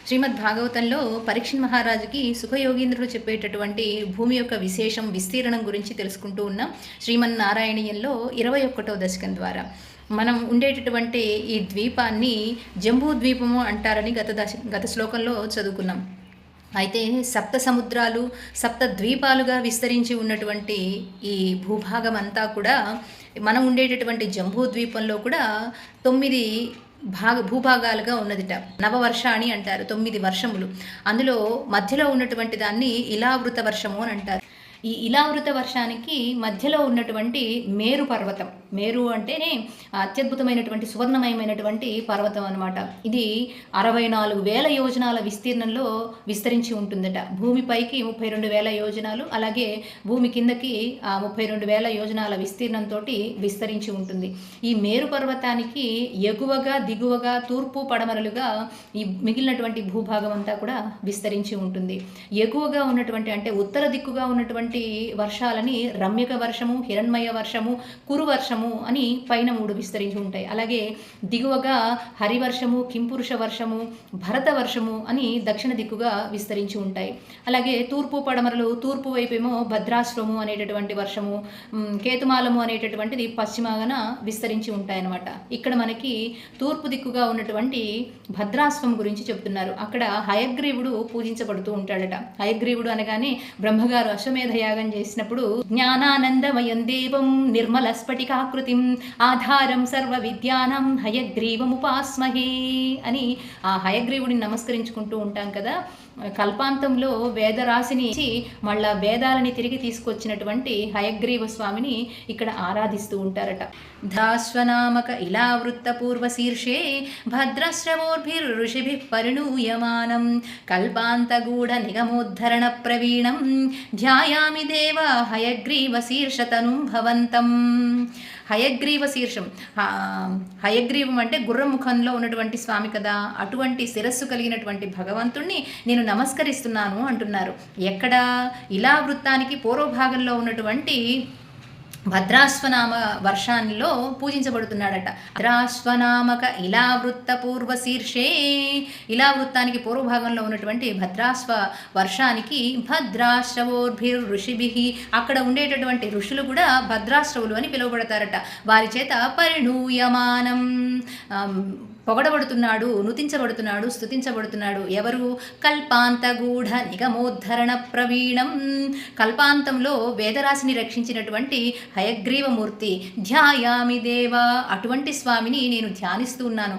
శ్రీమద్ భాగవతంలో పరీక్షణ్ మహారాజుకి సుఖయోగీంద్రుడు చెప్పేటటువంటి భూమి యొక్క విశేషం విస్తీర్ణం గురించి తెలుసుకుంటూ ఉన్నాం. శ్రీమన్నారాయణీయంలో 21వ దశకం ద్వారా మనం ఉండేటటువంటి ఈ ద్వీపాన్ని జంబూ ద్వీపము అంటారని గత శ్లోకంలో చదువుకున్నాం. అయితే సప్త సముద్రాలు సప్త ద్వీపాలుగా విస్తరించి ఉన్నటువంటి ఈ భూభాగం అంతా కూడా మనం ఉండేటటువంటి జంబూ ద్వీపంలో కూడా 9 భూభాగాలుగా ఉన్నదిట. నవవర్షాణి అంటారు, 9 వర్షములు. అందులో మధ్యలో ఉన్నటువంటి దాన్ని ఇలావృత వర్షము అని అంటారు. ఈ ఇలావృత వర్షానికి మధ్యలో ఉన్నటువంటి మేరు పర్వతం, మేరు అంటేనే అత్యద్భుతమైనటువంటి సువర్ణమయమైనటువంటి పర్వతం అనమాట. ఇది 64,000 యోజనాల విస్తీర్ణంలో విస్తరించి ఉంటుందట. భూమిపైకి 32,000 యోజనాలు, అలాగే భూమి కిందకి 32,000 యోజనాల విస్తీర్ణంతో విస్తరించి ఉంటుంది. ఈ మేరు పర్వతానికి ఎగువగా దిగువగా తూర్పు పడమరలుగా ఈ మిగిలినటువంటి భూభాగం అంతా కూడా విస్తరించి ఉంటుంది. ఎగువగా ఉన్నటువంటి అంటే ఉత్తర దిక్కుగా ఉన్నటువంటి వర్షాలని రమ్యక వర్షము, హిరణ్మయ వర్షము, కురు వర్షము అని పైన 3 విస్తరించి ఉంటాయి. అలాగే దిగువగా హరివర్షము, కింపురుష వర్షము, భరత వర్షము అని దక్షిణ దిక్కుగా విస్తరించి ఉంటాయి. అలాగే తూర్పు పడమరలు, తూర్పు వైపేమో భద్రాశ్వము అనేటటువంటి వర్షము, కేతుమాలము అనేటటువంటిది పశ్చిమాన విస్తరించి ఉంటాయన్నమాట. ఇక్కడ మనకి తూర్పు దిక్కుగా ఉన్నటువంటి భద్రాశ్వం గురించి చెప్తున్నారు. అక్కడ హయగ్రీవుడు పూజించబడుతూ ఉంటాడట. హయగ్రీవుడు అనగానే బ్రహ్మగారు అశ్వమేధ యాగం చేసినప్పుడు జ్ఞానానందమయం దేవం నిర్మల స్ఫటికాకృతిం ఆధారం సర్వ విద్యానం హయగ్రీవముపాస్మహే అని ఆ హయగ్రీవుడిని నమస్కరించుకుంటూ ఉంటాం కదా. కల్పాంతంలో వేదరాశిని మళ్ళా వేదాలని తిరిగి తీసుకొచ్చినటువంటి హయగ్రీవ స్వామిని ఇక్కడ ఆరాధిస్తూ ఉంటారట. ధాశ్వనామక ఇలావృత్త పూర్వ శీర్షే భద్రశ్రవోర్భిర్ఋషిభిః పరిణూయమానం కల్పాంతగూఢ నిగమోద్ధరణ ప్రవీణం ధ్యాయామి దేవ హయగ్రీవ శీర్షతనుం భవంతం. హయగ్రీవ శీర్షం, హయగ్రీవం అంటే గుర్రముఖంలో ఉన్నటువంటి స్వామి కదా. అటువంటి శిరస్సు కలిగినటువంటి భగవంతుణ్ణి నేను నమస్కరిస్తున్నాను అంటున్నారు. ఎక్కడ? ఇలా వృత్తానికి పూర్వభాగంలో ఉన్నటువంటి భద్రాశ్వనామ వర్షాల్లో పూజించబడుతున్నాడట. భద్రాశ్వనామక ఇలావృత్త పూర్వ శీర్షే, ఇలావృత్తానికి పూర్వభాగంలో ఉన్నటువంటి భద్రాశ్వ వర్షానికి భద్రాశ్రవోర్భిర్ ఋషిభిః, అక్కడ ఉండేటటువంటి ఋషులు కూడా భద్రాశ్రవులు అని పిలువబడతారట. వారి చేత పరిణూయమానం, పొగడబడుతున్నాడు, నుతించబడుతున్నాడు, స్తుతించబడుతున్నాడు. ఎవరు? కల్పాంతగూఢ నిగమోద్ధరణ ప్రవీణం, కల్పాంతంలో వేదరాశిని రక్షించినటువంటి హయగ్రీవమూర్తి. ధ్యాయామి దేవ, అటువంటి స్వామిని నేను ధ్యానిస్తూ ఉన్నాను.